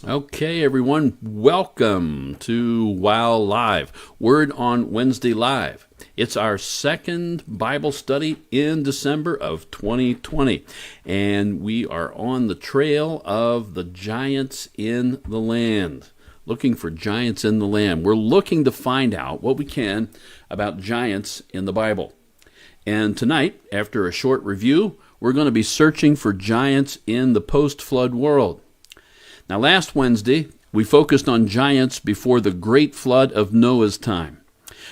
Okay, everyone, welcome to WOW Live, Word on Wednesday Live. It's our second Bible study in December of 2020, and we are on the trail of the giants in the land, looking for giants in the land. We're looking to find out what we can about giants in the Bible. And tonight, after a short review, we're going to be searching for giants in the post-flood world. Now, last Wednesday, we focused on giants before the great flood of Noah's time.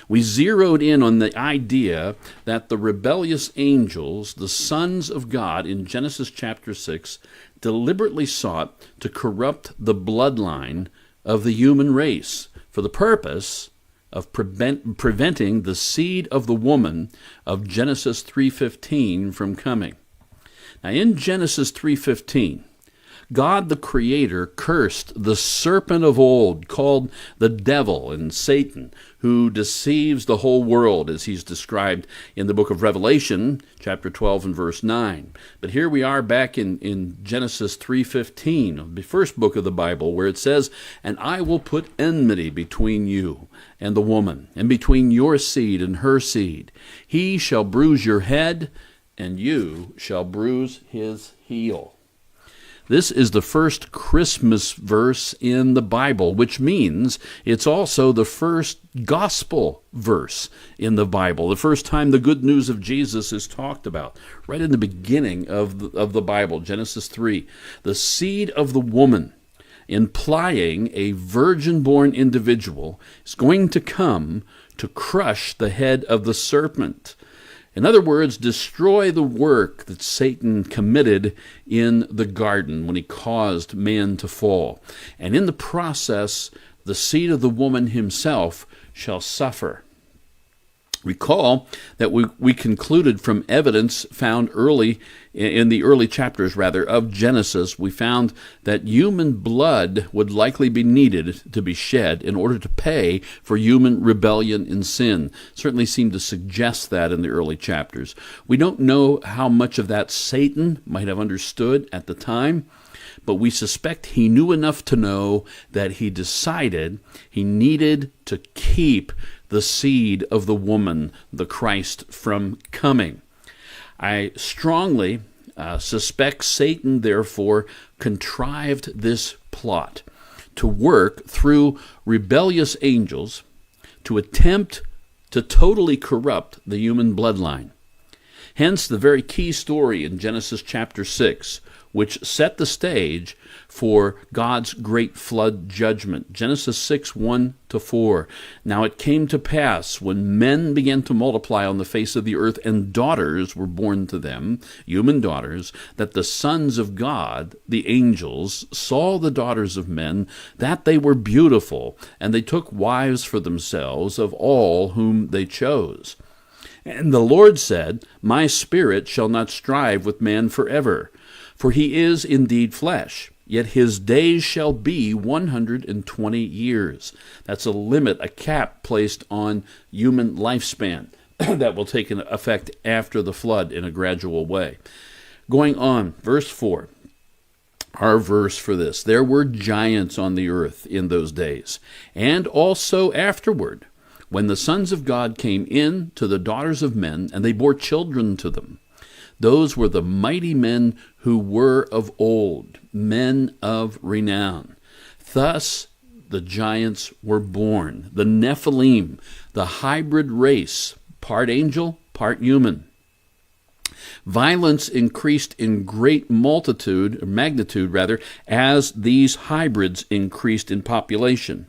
We zeroed in on the idea that the rebellious angels, the sons of God in Genesis chapter 6, deliberately sought to corrupt the bloodline of the human race for the purpose of preventing the seed of the woman of Genesis 3:15 from coming. Now, in Genesis 3:15, God the Creator cursed the serpent of old, called the devil and Satan, who deceives the whole world, as he's described in the book of Revelation, chapter 12 and verse 9. But here we are back in Genesis 3:15, the first book of the Bible, where it says, "And I will put enmity between you and the woman, and between your seed and her seed. He shall bruise your head, and you shall bruise his heel." This is the first Christmas verse in the Bible, which means it's also the first gospel verse in the Bible, the first time the good news of Jesus is talked about, right in the beginning of the Bible, Genesis 3. The seed of the woman, implying a virgin-born individual, is going to come to crush the head of the serpent. In other words, destroy the work that Satan committed in the garden when he caused man to fall. And in the process, the seed of the woman himself shall suffer. Recall that we concluded from evidence found in the early chapters of Genesis, we found that human blood would likely be needed to be shed in order to pay for human rebellion and sin. Certainly seemed to suggest that in the early chapters. We don't know how much of that Satan might have understood at the time, but we suspect he knew enough to know that he decided he needed to keep the seed of the woman, the Christ, from coming. I strongly suspect Satan, therefore, contrived this plot to work through rebellious angels to attempt to totally corrupt the human bloodline. Hence the very key story in Genesis chapter 6, which set the stage for God's great flood judgment. Genesis 6, 1-4. "Now it came to pass, when men began to multiply on the face of the earth, and daughters were born to them," human daughters, "that the sons of God, the angels, saw the daughters of men, that they were beautiful, and they took wives for themselves of all whom they chose. And the Lord said, My spirit shall not strive with man forever, for he is indeed flesh, yet his days shall be 120 years. That's a limit, a cap placed on human lifespan that will take effect after the flood in a gradual way. Going on, verse 4, our verse for this. "There were giants on the earth in those days, and also afterward, when the sons of God came in to the daughters of men, and they bore children to them. Those were the mighty men who were of old, men of renown. Thus the giants were born, the Nephilim, the hybrid race, part angel, part human. Violence increased in great magnitude, as these hybrids increased in population.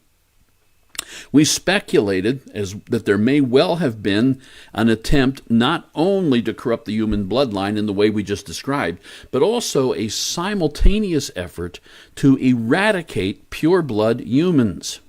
We speculated that there may well have been an attempt not only to corrupt the human bloodline in the way we just described, but also a simultaneous effort to eradicate pure blood humans.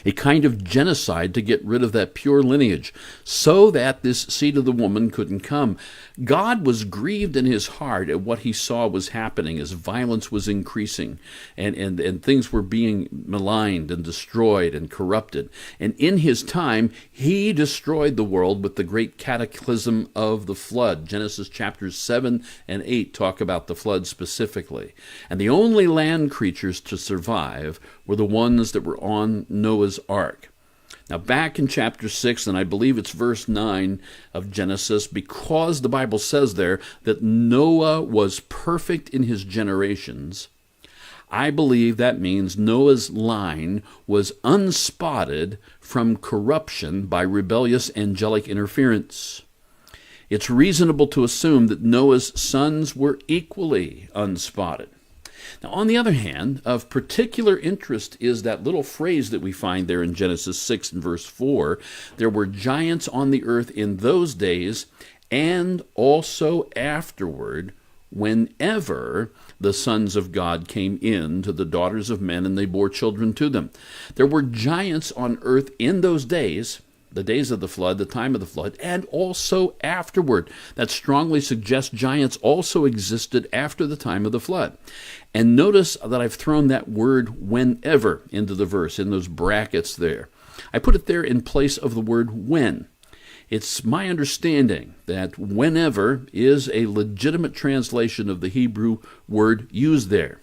a kind of genocide to get rid of that pure lineage, so that this seed of the woman couldn't come. God was grieved in his heart at what he saw was happening as violence was increasing and things were being maligned and destroyed and corrupted. And in his time, he destroyed the world with the great cataclysm of the flood. Genesis chapters 7 and 8 talk about the flood specifically. And the only land creatures to survive were the ones that were on Noah's ark. Now, back in chapter 6, and I believe it's verse 9 of Genesis, because the Bible says there that Noah was perfect in his generations, I believe that means Noah's line was unspotted from corruption by rebellious angelic interference. It's reasonable to assume that Noah's sons were equally unspotted. Now, on the other hand, of particular interest is that little phrase that we find there in Genesis 6 and verse 4. There were giants on the earth in those days and also afterward, whenever the sons of God came in to the daughters of men and they bore children to them. There were giants on earth in those days, the days of the flood, the time of the flood, and also afterward. That strongly suggests giants also existed after the time of the flood. And notice that I've thrown that word whenever into the verse, in those brackets there. I put it there in place of the word when. It's my understanding that whenever is a legitimate translation of the Hebrew word used there.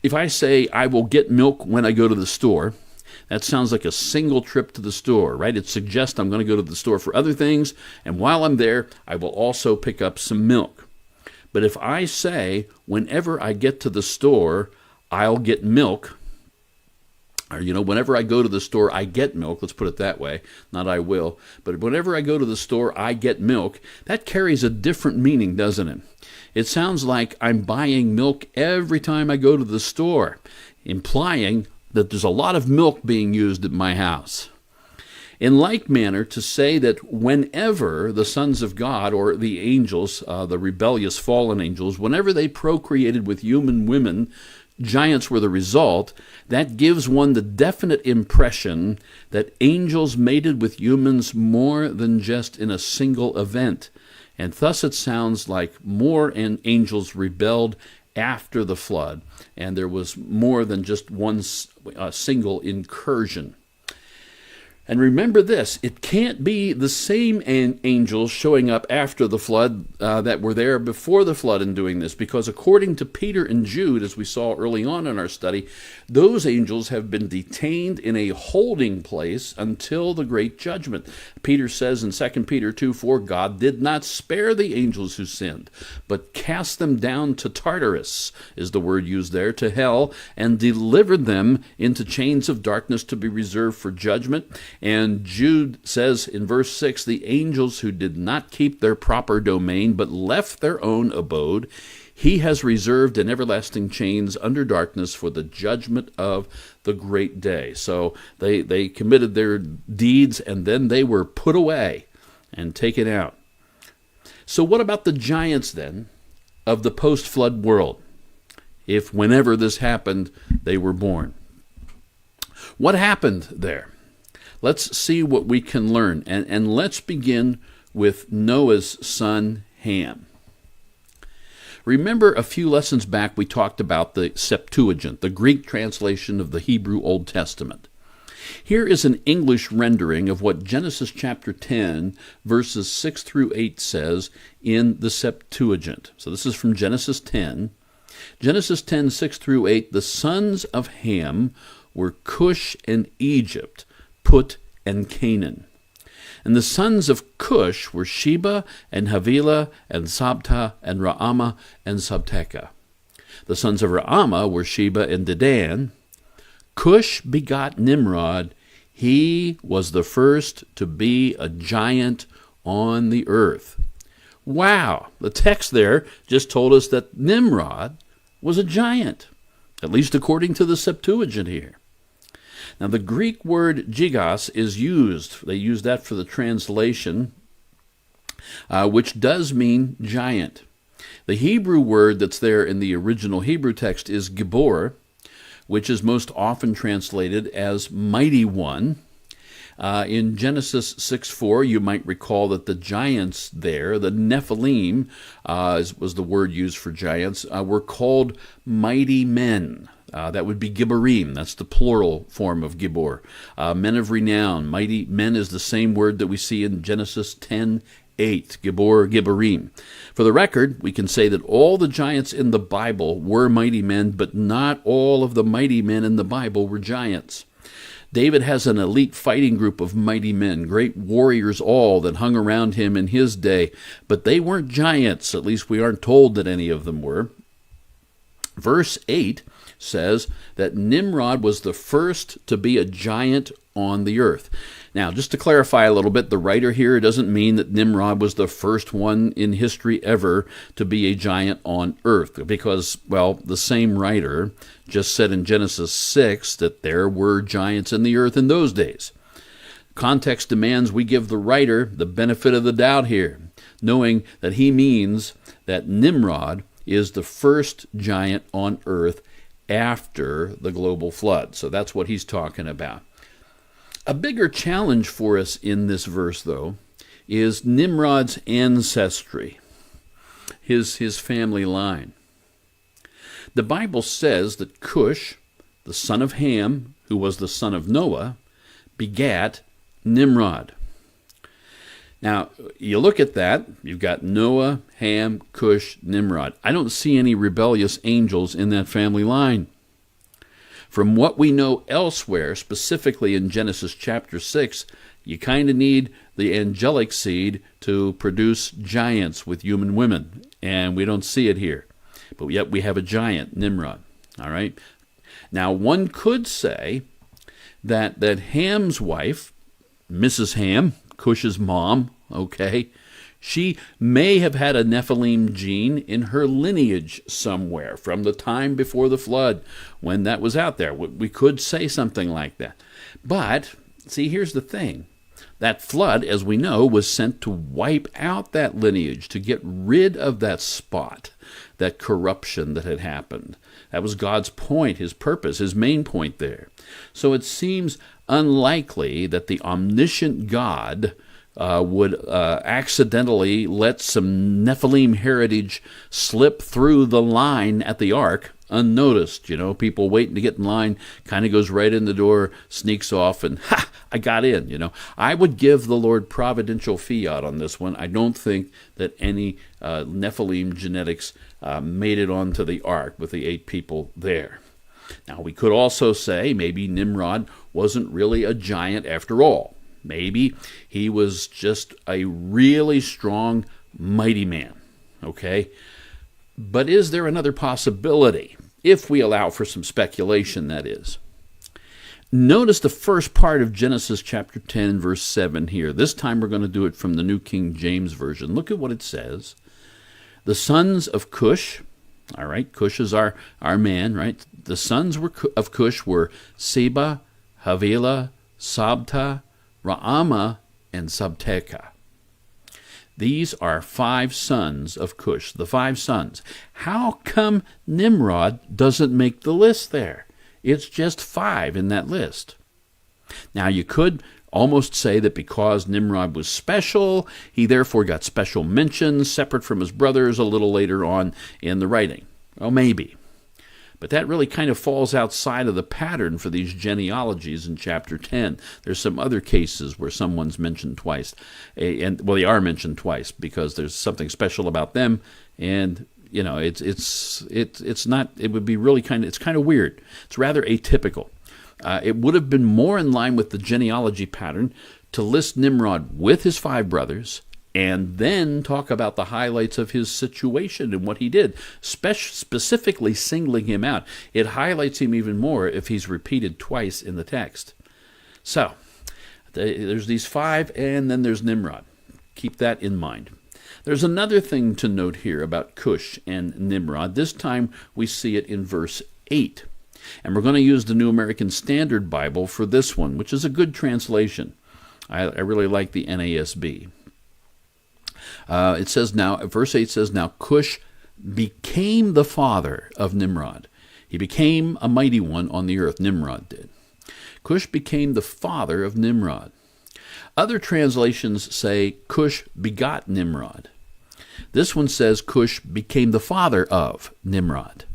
If I say, I will get milk when I go to the store, that sounds like a single trip to the store, right? It suggests I'm going to go to the store for other things, and while I'm there, I will also pick up some milk. But if I say, whenever I get to the store, I'll get milk, or, whenever I go to the store, I get milk, let's put it that way, not I will, but whenever I go to the store, I get milk, that carries a different meaning, doesn't it? It sounds like I'm buying milk every time I go to the store, implying that there's a lot of milk being used at my house. In like manner, to say that whenever the sons of God, or the angels, the rebellious fallen angels, whenever they procreated with human women, giants were the result, that gives one the definite impression that angels mated with humans more than just in a single event. And thus it sounds like more angels rebelled after the flood, and there was more than just one single incursion. And remember this, it can't be the same angels showing up after the flood that were there before the flood and doing this, because according to Peter and Jude, as we saw early on in our study, those angels have been detained in a holding place until the great judgment. Peter says in 2 Peter 2:4, God did not spare the angels who sinned, but cast them down to Tartarus, is the word used there, to hell, and delivered them into chains of darkness to be reserved for judgment. And Jude says in verse 6, the angels who did not keep their proper domain, but left their own abode, he has reserved in everlasting chains under darkness for the judgment of the great day. So they committed their deeds, and then they were put away and taken out. So what about the giants then of the post-flood world, if whenever this happened, they were born? What happened there? Let's see what we can learn, and let's begin with Noah's son Ham. Remember a few lessons back we talked about the Septuagint, the Greek translation of the Hebrew Old Testament. Here is an English rendering of what Genesis chapter 10, verses 6 through 8 says in the Septuagint. So this is from Genesis 10. Genesis 10, 6 through 8, the sons of Ham were Cush and Egypt, Put and Canaan. And the sons of Cush were Sheba and Havilah and Sabta and Raamah and Sabteka. The sons of Raamah were Sheba and Dedan. Cush begot Nimrod. He was the first to be a giant on the earth. Wow, the text there just told us that Nimrod was a giant, at least according to the Septuagint here. Now, the Greek word gigas is used. They use that for the translation, which does mean giant. The Hebrew word that's there in the original Hebrew text is gibor, which is most often translated as mighty one. In Genesis 6:4, you might recall that the giants there, the Nephilim, was the word used for giants, were called mighty men. That would be Gibborim. That's the plural form of Gibbor. Men of renown. Mighty men is the same word that we see in Genesis 10:8, Gibbor, Gibborim. For the record, we can say that all the giants in the Bible were mighty men, but not all of the mighty men in the Bible were giants. David has an elite fighting group of mighty men, great warriors all that hung around him in his day, but they weren't giants. At least we aren't told that any of them were. Verse 8 says that Nimrod was the first to be a giant on the earth. Now, just to clarify a little bit, the writer here doesn't mean that Nimrod was the first one in history ever to be a giant on earth, because, well, the same writer just said in Genesis 6 that there were giants in the earth in those days. Context demands we give the writer the benefit of the doubt here, knowing that he means that Nimrod is the first giant on earth after the global flood. So that's what he's talking about. A bigger challenge for us in this verse, though, is Nimrod's ancestry, his family line. The Bible says that Cush, the son of Ham, who was the son of Noah, begat Nimrod. Now, you look at that, you've got Noah, Ham, Cush, Nimrod. I don't see any rebellious angels in that family line. From what we know elsewhere, specifically in Genesis chapter 6, you kind of need the angelic seed to produce giants with human women, and we don't see it here. But yet we have a giant, Nimrod. All right? Now, one could say that Ham's wife, Mrs. Ham, Cush's mom, okay, she may have had a Nephilim gene in her lineage somewhere from the time before the flood when that was out there. We could say something like that. But, see, here's the thing. That flood, as we know, was sent to wipe out that lineage, to get rid of that spot, that corruption that had happened. That was God's point, his purpose, his main point there. So it seems unlikely that the omniscient God would accidentally let some Nephilim heritage slip through the line at the ark unnoticed. You know, people waiting to get in line, kind of goes right in the door, sneaks off, and ha, I got in. You know, I would give the Lord providential fiat on this one. I don't think that any Nephilim genetics made it onto the ark with the 8 people there. Now, we could also say maybe Nimrod wasn't really a giant after all. Maybe he was just a really strong, mighty man, okay? But is there another possibility, if we allow for some speculation, that is? Notice the first part of Genesis chapter 10, verse 7 here. This time we're going to do it from the New King James Version. Look at what it says. The sons of Cush, all right, Cush is our man, right? The sons of Cush were Seba, Havilah, Sabta, Raama, and Sabteka. These are 5 sons of Cush, the 5 sons. How come Nimrod doesn't make the list there? It's just 5 in that list. Now, you could almost say that because Nimrod was special, he therefore got special mention, separate from his brothers a little later on in the writing. Well, maybe. But that really kind of falls outside of the pattern for these genealogies in chapter 10. There's some other cases where someone's mentioned twice. And they are mentioned twice because there's something special about them. And, you know, it's not, it would be really it's kind of weird. It's rather atypical. It would have been more in line with the genealogy pattern to list Nimrod with his 5 brothers and then talk about the highlights of his situation and what he did, specifically singling him out. It highlights him even more if he's repeated twice in the text. So, there's these 5, and then there's Nimrod. Keep that in mind. There's another thing to note here about Cush and Nimrod. This time we see it in verse 8. And we're going to use the New American Standard Bible for this one, which is a good translation. I really like the NASB. It says now, verse 8 says, now Cush became the father of Nimrod. He became a mighty one on the earth, Nimrod did. Cush became the father of Nimrod. Other translations say Cush begot Nimrod. This one says Cush became the father of Nimrod.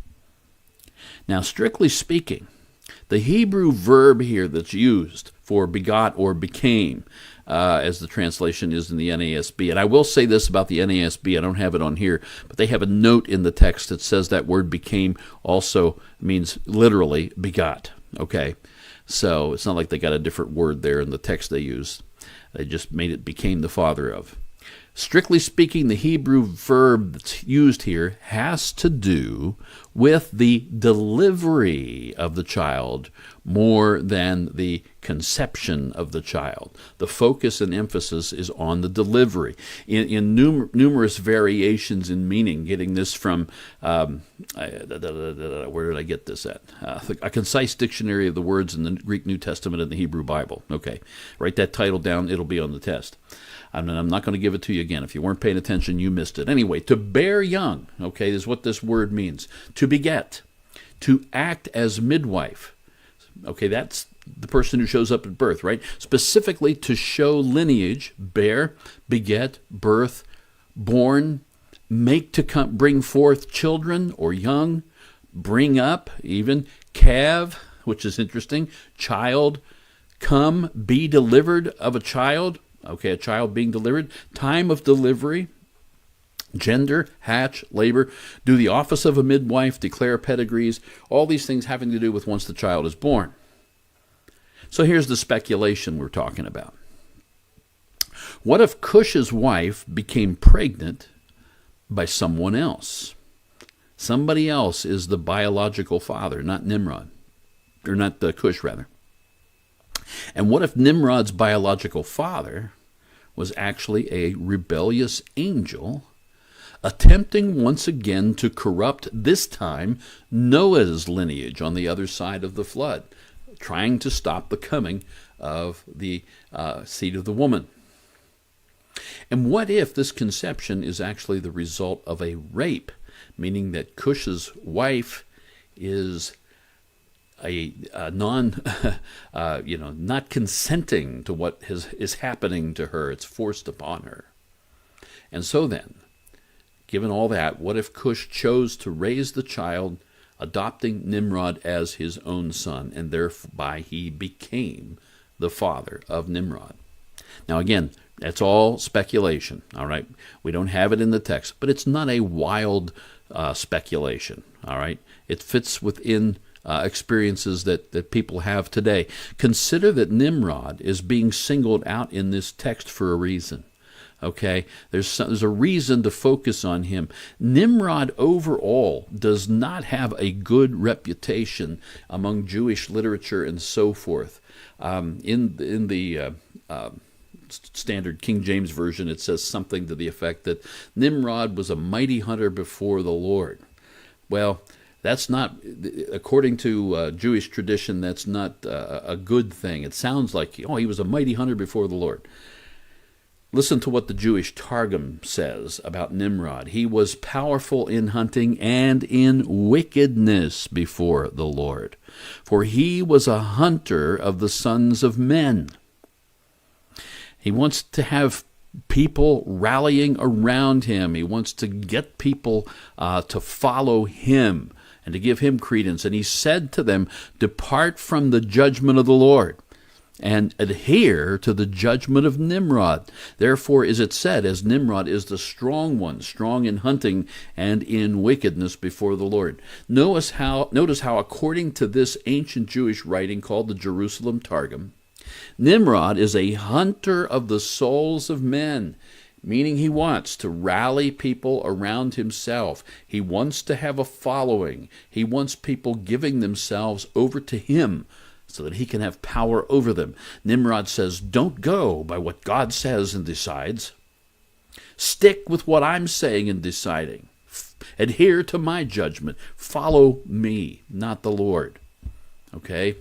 Now, strictly speaking, the Hebrew verb here that's used for begot or became, as the translation is in the NASB, and I will say this about the NASB, I don't have it on here, but they have a note in the text that says that word became also means literally begot, okay? So it's not like they got a different word there in the text they used. They just made it became the father of. Strictly speaking, the Hebrew verb that's used here has to do with the delivery of the child more than the conception of the child. The focus and emphasis is on the delivery. In numerous variations in meaning, getting this from, where did I get this at? A Concise Dictionary of the Words in the Greek New Testament and the Hebrew Bible. Okay, write that title down. It'll be on the test. I'm not going to give it to you again. If you weren't paying attention, you missed it. Anyway, to bear young, okay, is what this word means. To beget, to act as midwife. Okay, that's the person who shows up at birth, right? Specifically to show lineage, bear, beget, birth, born, make to come, bring forth children or young, bring up, even, calve, which is interesting, child, come, be delivered of a child. Okay, a child being delivered, time of delivery, gender, hatch, labor, do the office of a midwife, declare pedigrees, all these things having to do with once the child is born. So here's the speculation we're talking about. What if Cush's wife became pregnant by someone else? Somebody else is the biological father, not Nimrod, or not Cush, rather. And what if Nimrod's biological father was actually a rebellious angel attempting once again to corrupt, this time, Noah's lineage on the other side of the flood, trying to stop the coming of the seed of the woman? And what if this conception is actually the result of a rape, meaning that Cush's wife is not consenting to what is happening to her. It's forced upon her. And so then, given all that, what if Cush chose to raise the child, adopting Nimrod as his own son, and thereby he became the father of Nimrod? Now again, that's all speculation, all right? We don't have it in the text, but it's not a wild speculation, all right? It fits within experiences that people have today. Consider that Nimrod is being singled out in this text for a reason. Okay, there's a reason to focus on him. Nimrod overall does not have a good reputation among Jewish literature and so forth. In the Standard King James Version, it says something to the effect that Nimrod was a mighty hunter before the Lord. Well, that's not, according to Jewish tradition, that's not a good thing. It sounds like, he was a mighty hunter before the Lord. Listen to what the Jewish Targum says about Nimrod. He was powerful in hunting and in wickedness before the Lord, for he was a hunter of the sons of men. He wants to have people rallying around him. He wants to get people to follow him and to give him credence. And he said to them, "Depart from the judgment of the Lord, and adhere to the judgment of Nimrod. Therefore is it said, as Nimrod is the strong one, strong in hunting and in wickedness before the Lord." Notice how, according to this ancient Jewish writing called the Jerusalem Targum, Nimrod is a hunter of the souls of men, meaning he wants to rally people around himself. He wants to have a following. He wants people giving themselves over to him so that he can have power over them. Nimrod says, don't go by what God says and decides. Stick with what I'm saying and deciding. Adhere to my judgment. Follow me, not the Lord. Okay?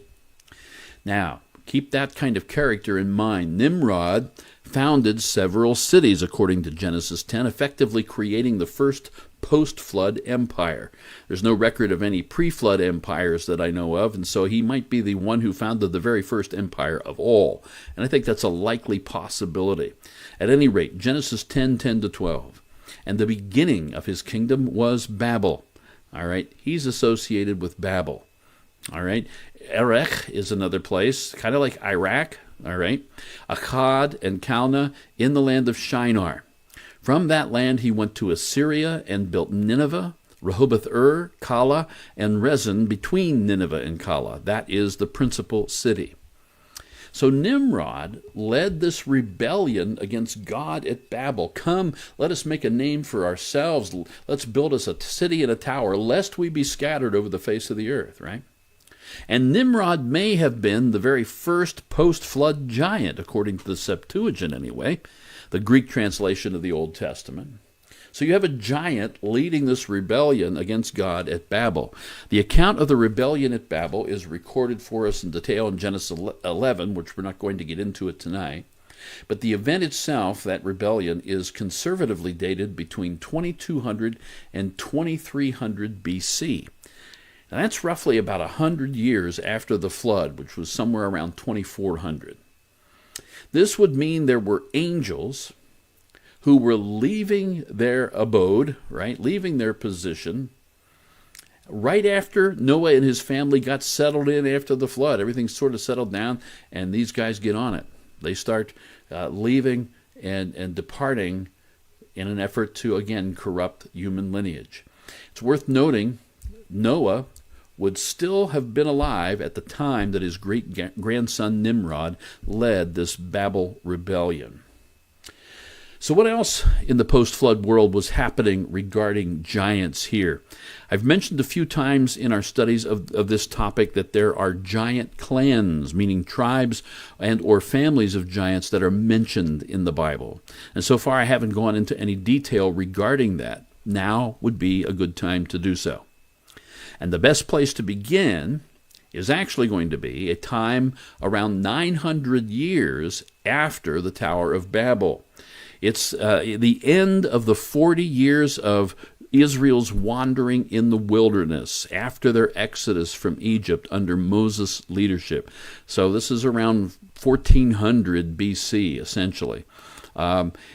Now, keep that kind of character in mind. Nimrod founded several cities, according to Genesis 10, effectively creating the first post-flood empire. There's no record of any pre-flood empires that I know of, and so he might be the one who founded the very first empire of all. And I think that's a likely possibility. At any rate, Genesis 10:10-12. And the beginning of his kingdom was Babel. All right, he's associated with Babel. All right, Erech is another place, kind of like Iraq. All right, Akkad and Calneh in the land of Shinar. From that land he went to Assyria and built Nineveh, Rehoboth-ur, Calah, and Rezin between Nineveh and Calah. That is the principal city. So Nimrod led this rebellion against God at Babel. Come, let us make a name for ourselves. Let's build us a city and a tower, lest we be scattered over the face of the earth, right? And Nimrod may have been the very first post-flood giant, according to the Septuagint anyway, the Greek translation of the Old Testament. So you have a giant leading this rebellion against God at Babel. The account of the rebellion at Babel is recorded for us in detail in Genesis 11, which we're not going to get into it tonight. But the event itself, that rebellion, is conservatively dated between 2200 and 2300 BC. Now that's roughly about 100 years after the flood, which was somewhere around 2400. This would mean there were angels who were leaving their abode, right, leaving their position, right after Noah and his family got settled in after the flood. Everything sort of settled down, and these guys get on it. They start leaving and departing in an effort to, again, corrupt human lineage. It's worth noting Noah would still have been alive at the time that his great-grandson Nimrod led this Babel rebellion. So what else in the post-flood world was happening regarding giants here? I've mentioned a few times in our studies of this topic that there are giant clans, meaning tribes and or families of giants that are mentioned in the Bible. And so far I haven't gone into any detail regarding that. Now would be a good time to do so. And the best place to begin is actually going to be a time around 900 years after the Tower of Babel. It's the end of the 40 years of Israel's wandering in the wilderness after their exodus from Egypt under Moses' leadership. So this is around 1400 BC, essentially.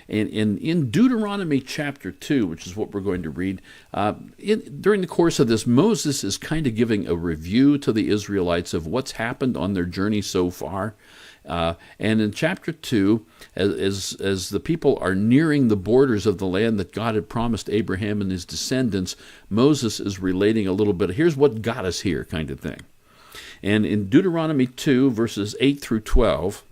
In Deuteronomy chapter 2, which is what we're going to read, during the course of this, Moses is kind of giving a review to the Israelites of what's happened on their journey so far. And in chapter 2, as the people are nearing the borders of the land that God had promised Abraham and his descendants, Moses is relating a little bit, here's what got us here kind of thing. And in Deuteronomy 2, verses 8 through 12,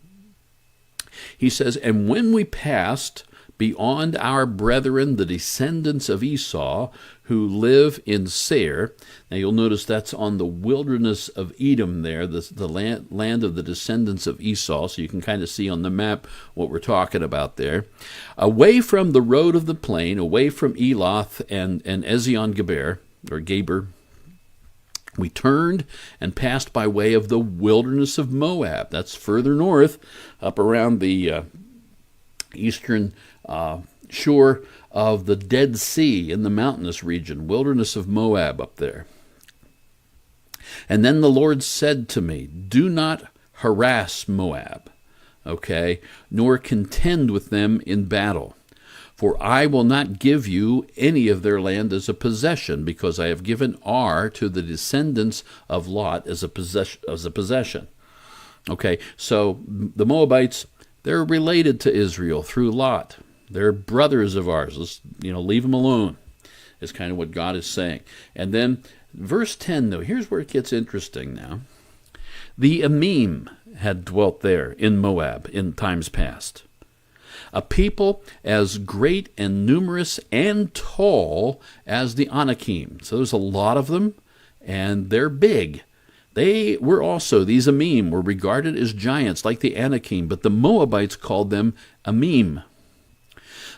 he says, "And when we passed beyond our brethren, the descendants of Esau, who live in Seir," now you'll notice that's on the wilderness of Edom there, the land of the descendants of Esau, so you can kind of see on the map what we're talking about there, "away from the road of the plain, away from Eloth and Ezion-Geber, or Geber, we turned and passed by way of the wilderness of Moab." That's further north, up around the eastern shore of the Dead Sea in the mountainous region, wilderness of Moab up there. "And then the Lord said to me, do not harass Moab, okay, nor contend with them in battle. For I will not give you any of their land as a possession, because I have given Ar to the descendants of Lot as a possession. Okay, so the Moabites, they're related to Israel through Lot. They're brothers of ours. Let's, leave them alone, is kind of what God is saying. And then verse 10, though, here's where it gets interesting now. "The Emim had dwelt there in Moab in times past, a people as great and numerous and tall as the Anakim." So there's a lot of them, and they're big. They were also, these Emim were regarded as giants like the Anakim, but the Moabites called them Emim.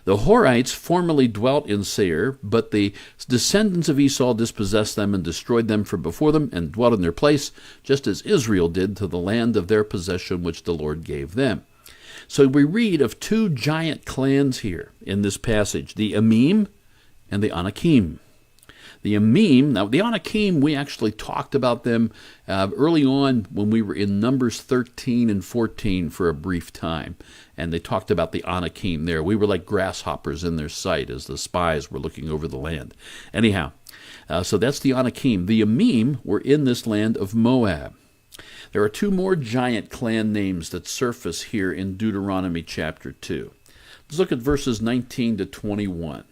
"The Horites formerly dwelt in Seir, but the descendants of Esau dispossessed them and destroyed them from before them and dwelt in their place, just as Israel did to the land of their possession which the Lord gave them." So we read of two giant clans here in this passage, the Emim and the Anakim. The Emim, now the Anakim, we actually talked about them early on when we were in Numbers 13 and 14 for a brief time. And they talked about the Anakim there. We were like grasshoppers in their sight as the spies were looking over the land. Anyhow, so that's the Anakim. The Emim were in this land of Moab. There are two more giant clan names that surface here in Deuteronomy chapter 2. Let's look at verses 19 to 21.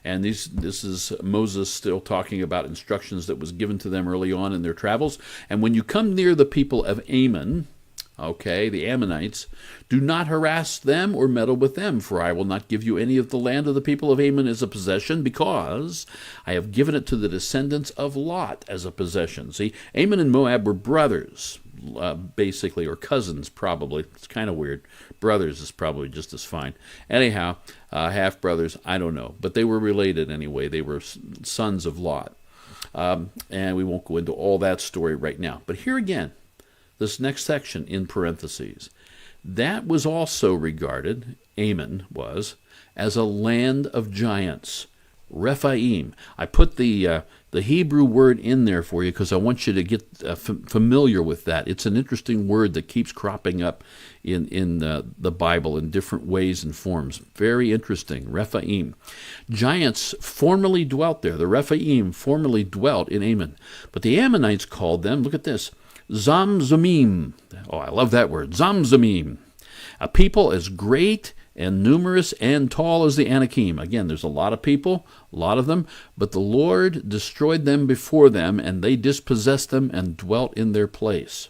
And this is Moses still talking about instructions that was given to them early on in their travels. And when you come near the people of Ammon, okay, the Ammonites, do not harass them or meddle with them, for I will not give you any of the land of the people of Ammon as a possession, because I have given it to the descendants of Lot as a possession. See, Ammon and Moab were brothers, basically, or cousins probably. It's kind of weird. Brothers is probably just as fine. Anyhow, half-brothers, I don't know. But they were related anyway. They were sons of Lot. And we won't go into all that story right now. But here again, this next section in parentheses, that was also regarded, Ammon was, as a land of giants. Rephaim. I put the Hebrew word in there for you because I want you to get familiar with that. It's an interesting word that keeps cropping up in the Bible in different ways and forms. Very interesting. Rephaim. Giants formerly dwelt there. The Rephaim formerly dwelt in Ammon. But the Ammonites called them, look at this, Zamzumim. Oh, I love that word. Zamzumim. A people as great and numerous and tall as the Anakim. Again, there's a lot of people, a lot of them, but the Lord destroyed them before them, and they dispossessed them and dwelt in their place.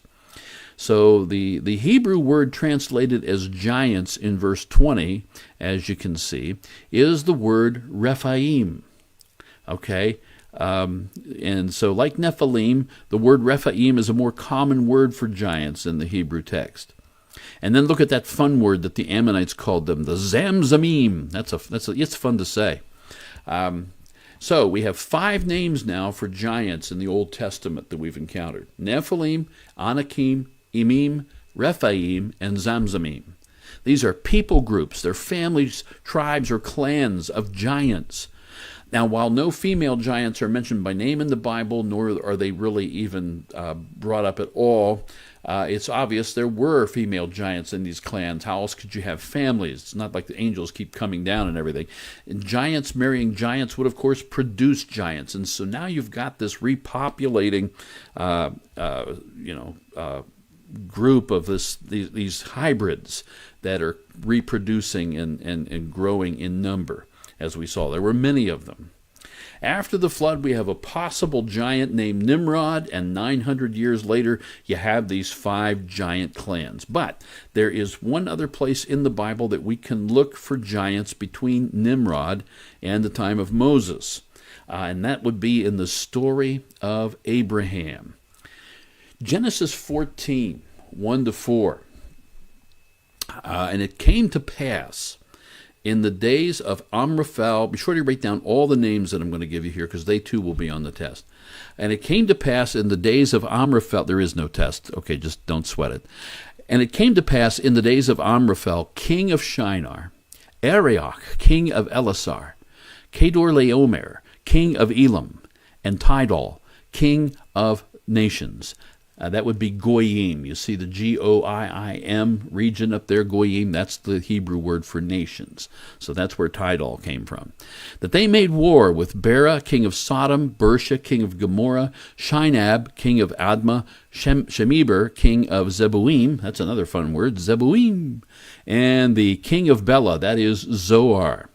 So the Hebrew word translated as giants in verse 20, as you can see, is the word Rephaim. Okay? And so like Nephilim, the word Rephaim is a more common word for giants in the Hebrew text. And then look at that fun word that the Ammonites called them, the Zamzumim. It's fun to say. So we have 5 names now for giants in the Old Testament that we've encountered: Nephilim, Anakim, Emim, Rephaim, and Zamzumim. These are people groups. They're families, tribes, or clans of giants. Now, while no female giants are mentioned by name in the Bible, nor are they really even brought up at all, it's obvious there were female giants in these clans. How else could you have families? It's not like the angels keep coming down and everything. And giants marrying giants would, of course, produce giants. And so now you've got this repopulating, group of these hybrids that are reproducing and growing in number. As we saw, there were many of them. After the flood, we have a possible giant named Nimrod, and 900 years later, you have these 5 giant clans. But there is one other place in the Bible that we can look for giants between Nimrod and the time of Moses, and that would be in the story of Abraham. Genesis 14, 1-4. And it came to pass in the days of Amraphel, be sure to write down all the names that I'm going to give you here, because they too will be on the test. And it came to pass in the days of Amraphel, there is no test, okay, just don't sweat it. And it came to pass in the days of Amraphel, king of Shinar, Arioch, king of Elasar, Kedorlaomer, king of Elam, and Tidal, king of nations. That would be Goyim. You see the Goiim region up there, Goyim, that's the Hebrew word for nations. So that's where Tidal came from. That they made war with Bera, king of Sodom, Bersha, king of Gomorrah, Shinab, king of Admah, Shemeber, king of Zeboim, that's another fun word, Zeboim, and the king of Bela, that is Zoar.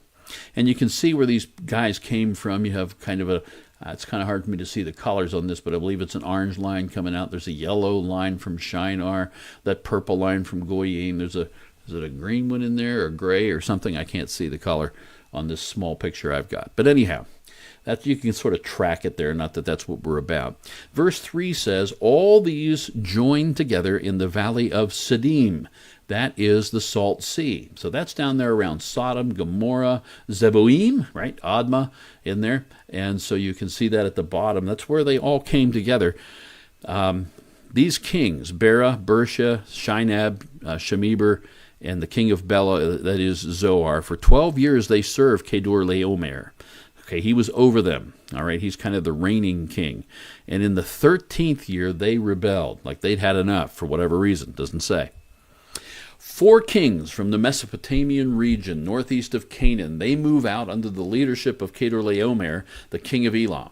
And you can see where these guys came from. You have kind of it's kind of hard for me to see the colors on this, but I believe it's an orange line coming out. There's a yellow line from Shinar, that purple line from Goyim. Is it a green one in there, or gray, or something? I can't see the color on this small picture I've got. But anyhow, that you can sort of track it there, not that that's what we're about. Verse 3 says, all these joined together in the valley of Siddim. That is the Salt Sea. So that's down there around Sodom, Gomorrah, Zeboim, right? Admah in there. And so you can see that at the bottom. That's where they all came together. These kings, Bera, Bersha, Shinab, Shemeber, and the king of Bela, that is Zoar. For 12 years they served Kedorlaomer. Okay, he was over them. All right, he's kind of the reigning king. And in the 13th year, they rebelled, like they'd had enough for whatever reason, doesn't say. 4 kings from the Mesopotamian region, northeast of Canaan, they move out under the leadership of Kedorlaomer, the king of Elam.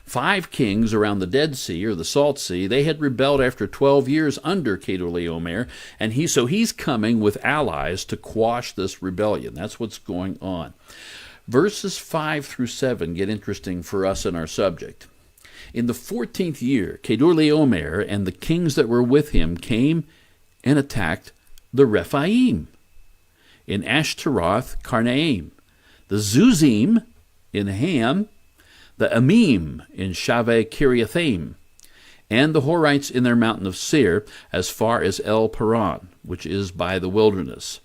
5 kings around the Dead Sea, or the Salt Sea, they had rebelled after 12 years under Kedorlaomer, and he's coming with allies to quash this rebellion. That's what's going on. Verses 5 through 7 get interesting for us in our subject. In the 14th year, Kedorlaomer and the kings that were with him came and attacked the Rephaim in Ashtaroth Karnaim, the Zuzim in Ham, the Amim in Shaveh Kiriathaim, and the Horites in their mountain of Seir, as far as El Paran, which is by the wilderness.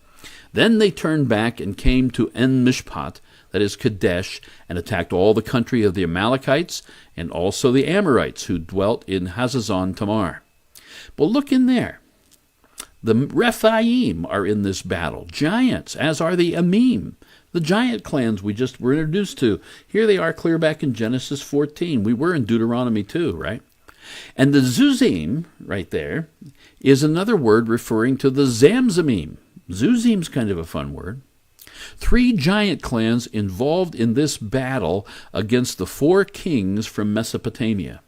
Then they turned back and came to En Mishpat, that is Kadesh, and attacked all the country of the Amalekites, and also the Amorites who dwelt in Hazazon Tamar. Well, look in there. The Rephaim are in this battle, giants, as are the Amim, the giant clans we just were introduced to. Here they are clear back in Genesis 14. We were in Deuteronomy 2, right? And the Zuzim, right there, is another word referring to the Zamzamim. Zuzim's kind of a fun word. 3 giant clans involved in this battle against the 4 kings from Mesopotamia.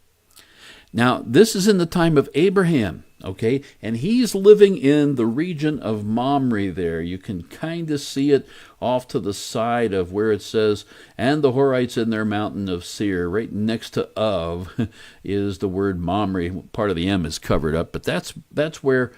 Now, this is in the time of Abraham, okay? And he's living in the region of Mamre there. You can kind of see it off to the side of where it says, and the Horites in their mountain of Seir. Right next to of is the word Mamre. Part of the M is covered up, but that's where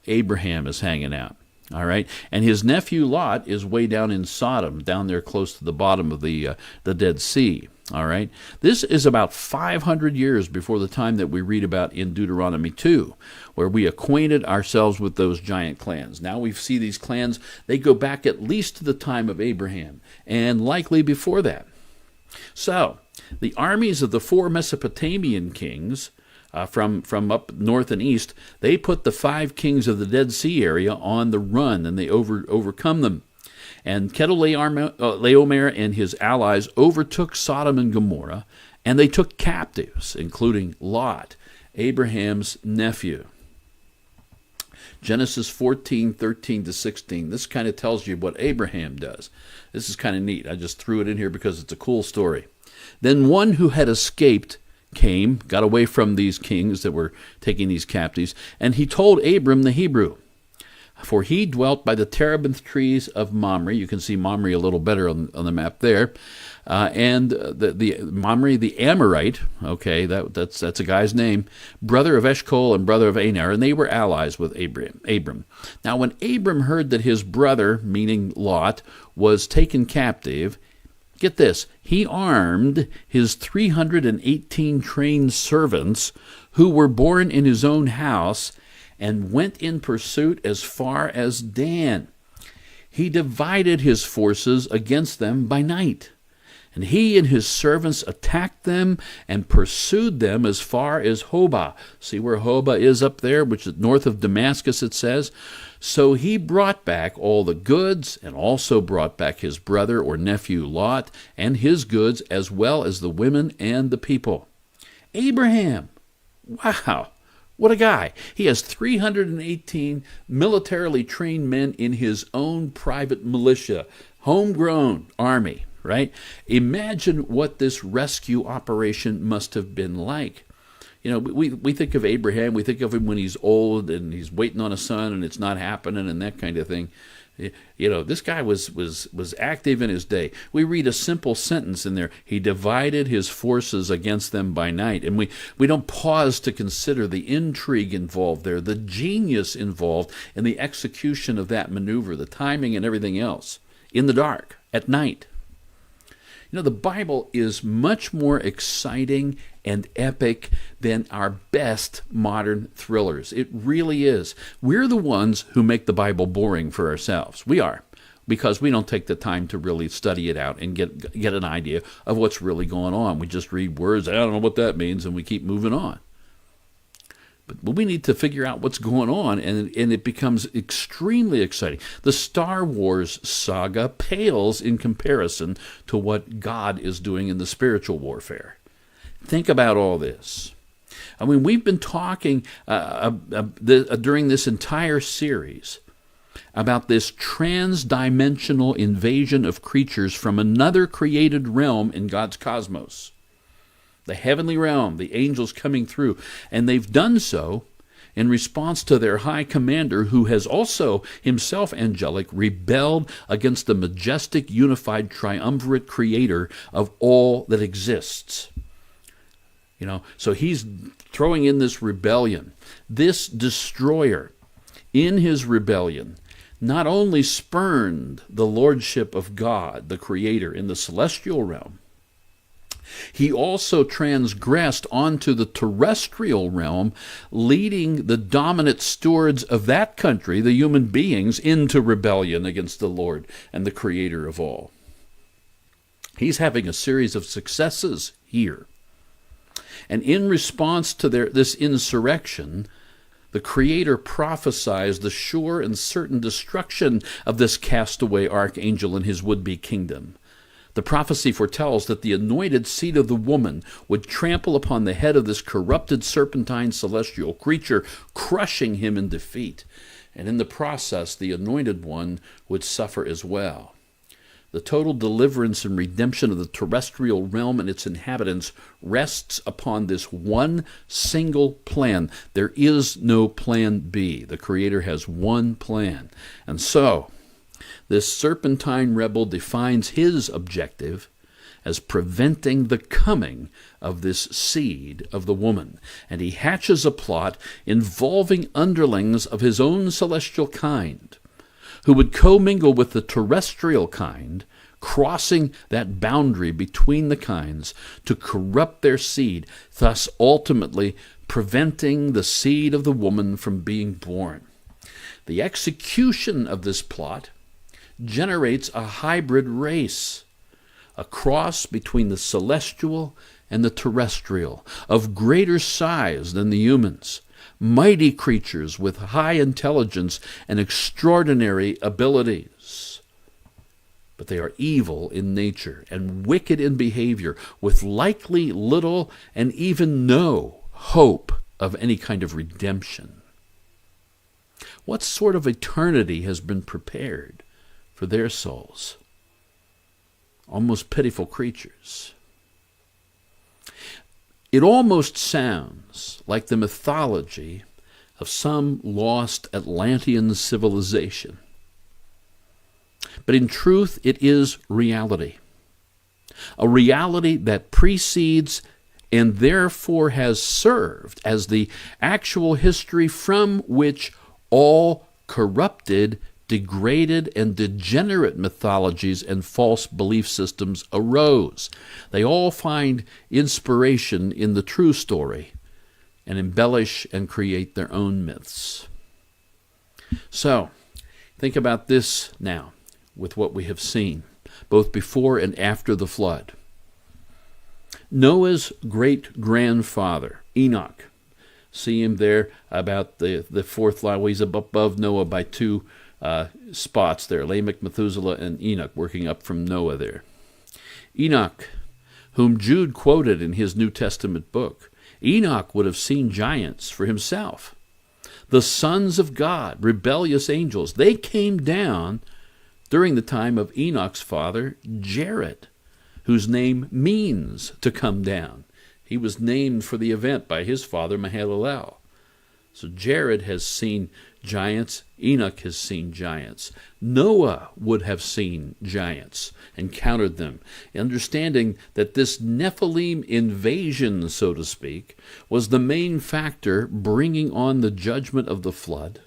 Abraham is hanging out. All right, and his nephew Lot is way down in Sodom, down there close to the bottom of the Dead Sea. All right, this is about 500 years before the time that we read about in Deuteronomy 2, where we acquainted ourselves with those giant clans. Now we see these clans, they go back at least to the time of Abraham, and likely before that. So, the armies of the 4 Mesopotamian kings, from up north and east, they put the 5 kings of the Dead Sea area on the run, and they overcome them. And Kedorlaomer and his allies overtook Sodom and Gomorrah, and they took captives, including Lot, Abraham's nephew. Genesis 14:13-16. This kind of tells you what Abraham does. This is kind of neat. I just threw it in here because it's a cool story. Then one who had escaped came, got away from these kings that were taking these captives, and he told Abram the Hebrew, for he dwelt by the terebinth trees of Mamre. You can see Mamre a little better on the map there. And the Mamre, the Amorite, okay, that's a guy's name, brother of Eshcol and brother of Aner, and they were allies with Abram. Now, when Abram heard that his brother, meaning Lot, was taken captive, get this, he armed his 318 trained servants who were born in his own house and went in pursuit as far as Dan. He divided his forces against them by night. And he and his servants attacked them and pursued them as far as Hobah. See where Hobah is up there, which is north of Damascus, it says. So he brought back all the goods and also brought back his brother or nephew Lot and his goods, as well as the women and the people. Abraham, wow, what a guy. He has 318 militarily trained men in his own private militia, homegrown army. Right? Imagine what this rescue operation must have been like. You know, we think of Abraham, we think of him when he's old and he's waiting on a son and it's not happening and that kind of thing. You know, this guy was active in his day. We read a simple sentence in there. He divided his forces against them by night. And we don't pause to consider the intrigue involved there, the genius involved in the execution of that maneuver, the timing and everything else, in the dark, at night. You know, the Bible is much more exciting and epic than our best modern thrillers. It really is. We're the ones who make the Bible boring for ourselves. We are, because we don't take the time to really study it out and get an idea of what's really going on. We just read words, I don't know what that means, and we keep moving on. But we need to figure out what's going on, and it becomes extremely exciting. The Star Wars saga pales in comparison to what God is doing in the spiritual warfare. Think about all this. I mean, we've been talking during this entire series about this trans-dimensional invasion of creatures from another created realm in God's cosmos. The heavenly realm, the angels coming through. And they've done so in response to their high commander, who has also, himself angelic, rebelled against the majestic, unified, triumvirate creator of all that exists. So he's throwing in this rebellion. This destroyer, in his rebellion, not only spurned the lordship of God, the creator, in the celestial realm, he also transgressed onto the terrestrial realm, leading the dominant stewards of that country, the human beings, into rebellion against the Lord and the creator of all. He's having a series of successes here. And in response to this insurrection, the Creator prophesies the sure and certain destruction of this castaway archangel and his would-be kingdom. The prophecy foretells that the anointed seed of the woman would trample upon the head of this corrupted serpentine celestial creature, crushing him in defeat. And in the process, the anointed one would suffer as well. The total deliverance and redemption of the terrestrial realm and its inhabitants rests upon this one single plan. There is no plan B. The Creator has one plan. And so, this serpentine rebel defines his objective as preventing the coming of this seed of the woman. And he hatches a plot involving underlings of his own celestial kind, who would commingle with the terrestrial kind, crossing that boundary between the kinds to corrupt their seed, thus ultimately preventing the seed of the woman from being born. The execution of this plot generates a hybrid race, a cross between the celestial and the terrestrial, of greater size than the humans, mighty creatures with high intelligence and extraordinary abilities. But they are evil in nature and wicked in behavior, with likely little and even no hope of any kind of redemption. What sort of eternity has been prepared for their souls? Almost pitiful creatures. It almost sounds like the mythology of some lost Atlantean civilization. But in truth, it is reality. A reality that precedes and therefore has served as the actual history from which all corrupted, degraded, and degenerate mythologies and false belief systems arose. They all find inspiration in the true story and embellish and create their own myths. So, think about this now with what we have seen, both before and after the flood. Noah's great-grandfather, Enoch, see him there about the fourth line. Well, he's above Noah by two spots there, Lamech, Methuselah, and Enoch, working up from Noah there. Enoch, whom Jude quoted in his New Testament book, Enoch would have seen giants for himself. The sons of God, rebellious angels, they came down during the time of Enoch's father, Jared, whose name means to come down. He was named for the event by his father, Mahalalel. So Jared has seen giants. Enoch has seen giants. Noah would have seen giants, encountered them, understanding that this Nephilim invasion, so to speak, was the main factor bringing on the judgment of the flood,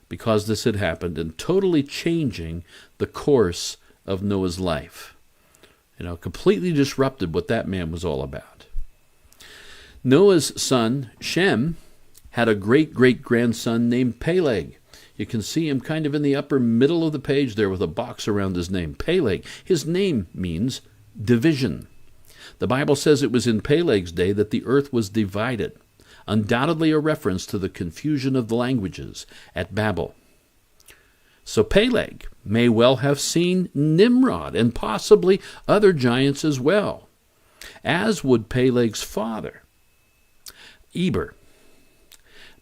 because this had happened, and totally changing the course of Noah's life. Completely disrupted what that man was all about. Noah's son, Shem, had a great-great-grandson named Peleg. You can see him kind of in the upper middle of the page there with a box around his name, Peleg. His name means division. The Bible says it was in Peleg's day that the earth was divided. undoubtedly a reference to the confusion of the languages at Babel. So Peleg may well have seen Nimrod and possibly other giants as well, as would Peleg's father, Eber.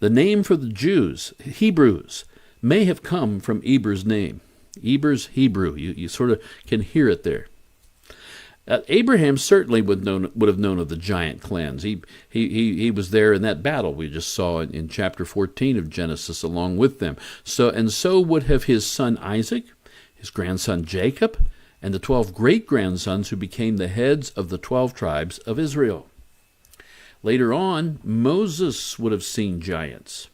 The name for the Jews, Hebrews, may have come from Eber's name. Eber's Hebrew. You sort of can hear it there. Abraham certainly would have known of the giant clans. He was there in that battle we just saw in chapter 14 of Genesis along with them. So would have his son Isaac, his grandson Jacob, and the 12 great-grandsons who became the heads of the 12 tribes of Israel. Later on, Moses would have seen giants.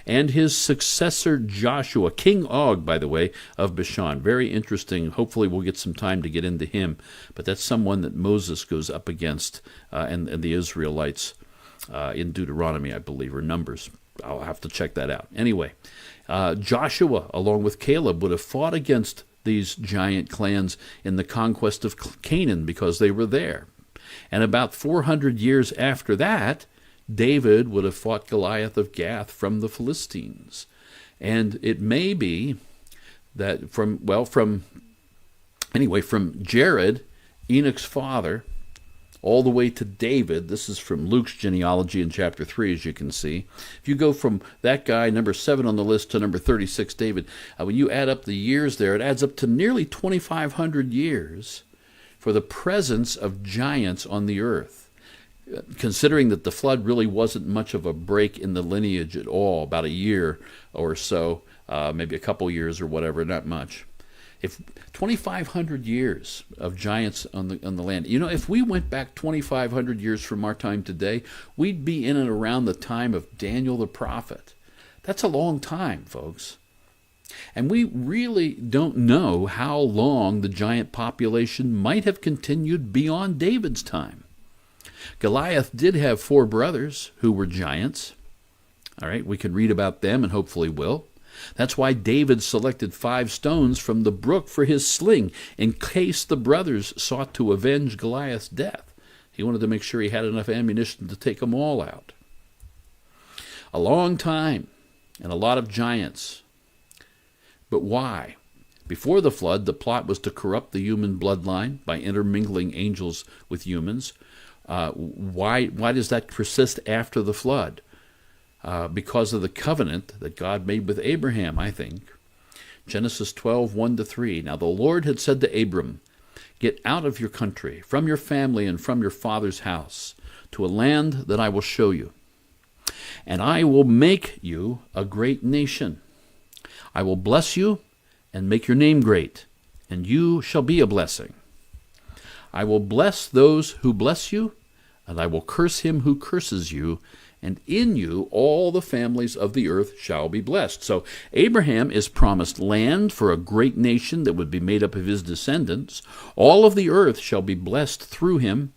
And his successor Joshua, King Og, by the way, of Bashan. Very interesting. Hopefully we'll get some time to get into him. But that's someone that Moses goes up against and the Israelites in Deuteronomy, I believe, or Numbers. I'll have to check that out. Anyway, Joshua, along with Caleb, would have fought against these giant clans in the conquest of Canaan because they were there. And about 400 years after that, David would have fought Goliath of Gath from the Philistines. And it may be that from Jared, Enoch's father, all the way to David, this is from Luke's genealogy in chapter 3, as you can see. If you go from that guy, number 7 on the list, to number 36, David, when you add up the years there, it adds up to nearly 2,500 years for the presence of giants on the earth. Considering that the flood really wasn't much of a break in the lineage at all, about a year or so, maybe a couple years or whatever, not much. If 2,500 years of giants on the land, if we went back 2,500 years from our time today, we'd be in and around the time of Daniel the prophet. That's a long time, folks. And we really don't know how long the giant population might have continued beyond David's time. Goliath did have 4 brothers who were giants. All right, we can read about them and hopefully will. That's why David selected 5 stones from the brook for his sling in case the brothers sought to avenge Goliath's death. He wanted to make sure he had enough ammunition to take them all out. A long time and a lot of giants. But why? Before the flood, the plot was to corrupt the human bloodline by intermingling angels with humans. Why does that persist after the flood? Because of the covenant that God made with Abraham, I think. Genesis 12, 1-3. Now the Lord had said to Abram, "Get out of your country, from your family and from your father's house, to a land that I will show you. And I will make you a great nation. I will bless you and make your name great, and you shall be a blessing. I will bless those who bless you, and I will curse him who curses you, and in you all the families of the earth shall be blessed." So Abraham is promised land for a great nation that would be made up of his descendants. All of the earth shall be blessed through him.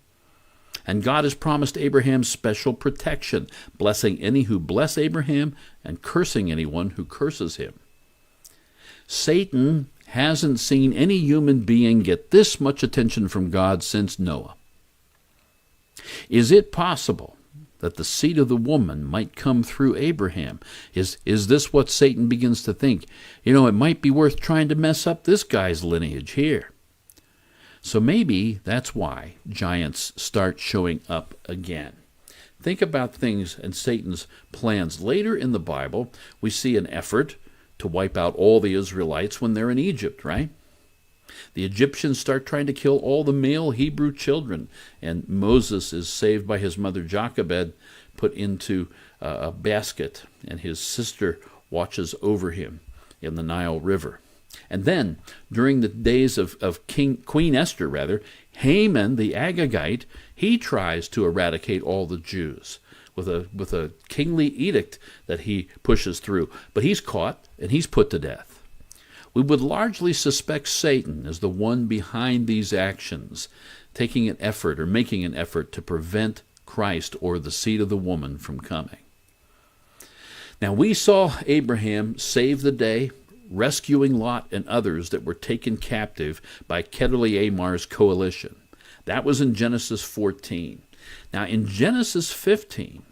And God has promised Abraham special protection, blessing any who bless Abraham and cursing anyone who curses him. Satan hasn't seen any human being get this much attention from God since Noah. Is it possible that the seed of the woman might come through Abraham? Is this what Satan begins to think? It might be worth trying to mess up this guy's lineage here. So maybe that's why giants start showing up again. Think about things and Satan's plans. Later in the Bible, we see an effort to wipe out all the Israelites when they're in Egypt, right? The Egyptians start trying to kill all the male Hebrew children, and Moses is saved by his mother Jochebed, put into a basket, and his sister watches over him in the Nile River. And then, during the days of Queen Esther, Haman the Agagite, he tries to eradicate all the Jews with a kingly edict that he pushes through. But he's caught, and he's put to death. We would largely suspect Satan as the one behind these actions, taking an effort or making an effort to prevent Christ or the seed of the woman from coming. Now, we saw Abraham save the day, rescuing Lot and others that were taken captive by Kedorlaomer's coalition. That was in Genesis 14. Now, in Genesis 15,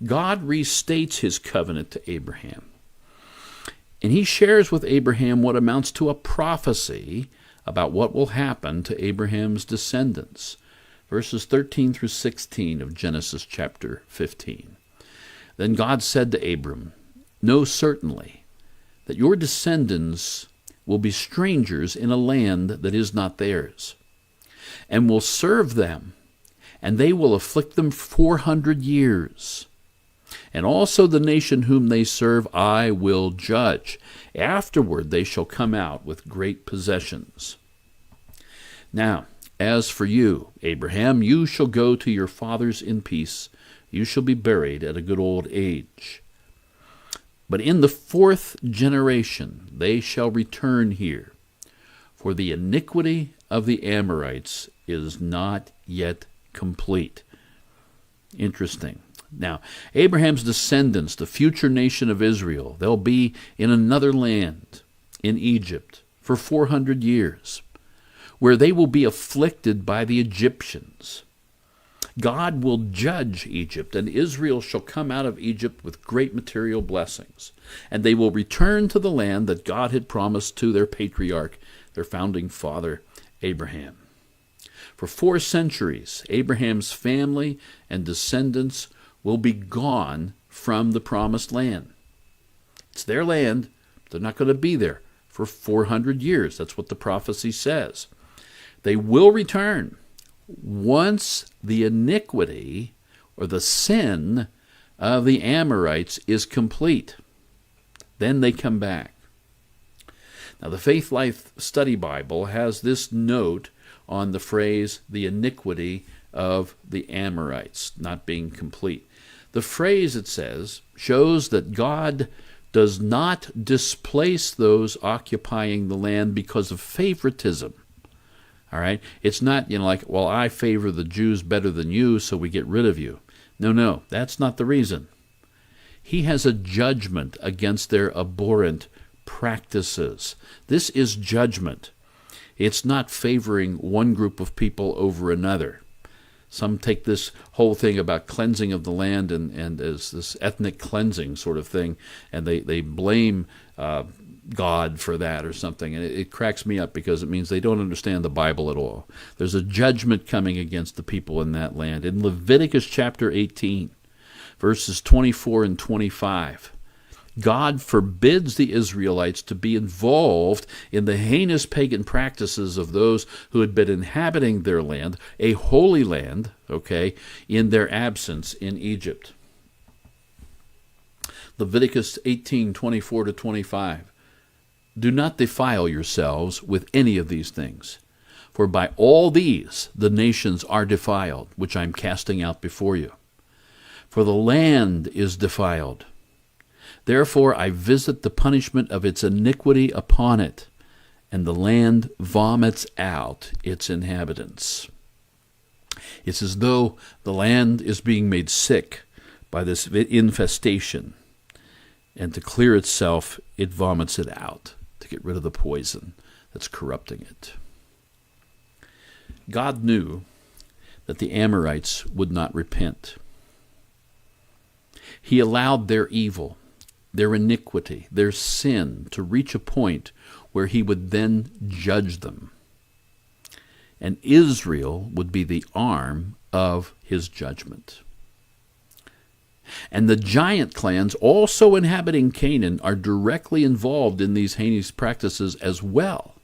God restates his covenant to Abraham. And he shares with Abraham what amounts to a prophecy about what will happen to Abraham's descendants. Verses 13 through 16 of Genesis chapter 15. Then God said to Abram, "Know certainly that your descendants will be strangers in a land that is not theirs, and will serve them, and they will afflict them 400 years. And also the nation whom they serve I will judge. Afterward they shall come out with great possessions. Now, as for you, Abraham, you shall go to your fathers in peace. You shall be buried at a good old age. But in the 4th generation they shall return here, for the iniquity of the Amorites is not yet complete." Interesting. Now, Abraham's descendants, the future nation of Israel, they'll be in another land, in Egypt, for 400 years, where they will be afflicted by the Egyptians. God will judge Egypt, and Israel shall come out of Egypt with great material blessings, and they will return to the land that God had promised to their patriarch, their founding father, Abraham. For 4 centuries, Abraham's family and descendants will be gone from the promised land. It's their land. They're not going to be there for 400 years. That's what the prophecy says. They will return once the iniquity or the sin of the Amorites is complete. Then they come back. Now, the Faith Life Study Bible has this note on the phrase, the iniquity of the Amorites, not being complete. The phrase, it says, shows that God does not displace those occupying the land because of favoritism. All right? It's not, like, well, I favor the Jews better than you, so we get rid of you. No, that's not the reason. He has a judgment against their abhorrent practices. This is judgment. It's not favoring one group of people over another. Some take this whole thing about cleansing of the land and as this ethnic cleansing sort of thing, and they blame God for that or something. And it cracks me up because it means they don't understand the Bible at all. There's a judgment coming against the people in that land. In Leviticus chapter 18, verses 24 and 25, God forbids the Israelites to be involved in the heinous pagan practices of those who had been inhabiting their land, a holy land, in their absence in Egypt. Leviticus 18:24 to 25. "Do not defile yourselves with any of these things, for by all these the nations are defiled, which I am casting out before you. For the land is defiled. Therefore I visit the punishment of its iniquity upon it, and the land vomits out its inhabitants." It's as though the land is being made sick by this infestation, and to clear itself, it vomits it out to get rid of the poison that's corrupting it. God knew that the Amorites would not repent. He allowed their evil, their iniquity, their sin to reach a point where he would then judge them. And Israel would be the arm of his judgment. And the giant clans also inhabiting Canaan are directly involved in these heinous practices as well.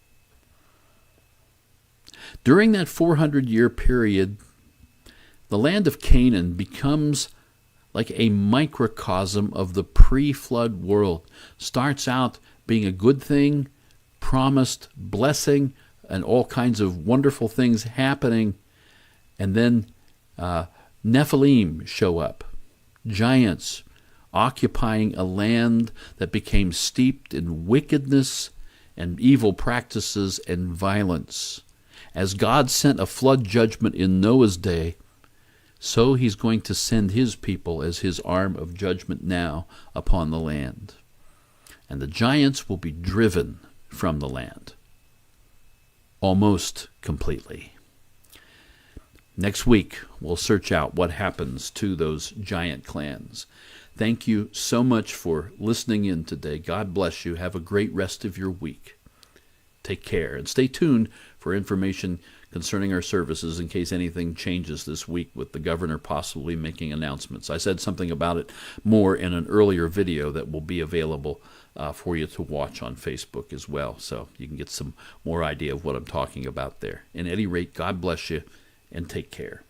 During that 400-year period, the land of Canaan becomes like a microcosm of the pre-flood world. Starts out being a good thing, promised blessing, and all kinds of wonderful things happening. And then Nephilim show up, giants occupying a land that became steeped in wickedness and evil practices and violence. As God sent a flood judgment in Noah's day, so he's going to send his people as his arm of judgment now upon the land. And the giants will be driven from the land almost completely. Next week, we'll search out what happens to those giant clans. Thank you so much for listening in today. God bless you. Have a great rest of your week. Take care and stay tuned for information concerning our services in case anything changes this week with the governor possibly making announcements. I said something about it more in an earlier video that will be available for you to watch on Facebook as well, so you can get some more idea of what I'm talking about there. At any rate, God bless you and take care.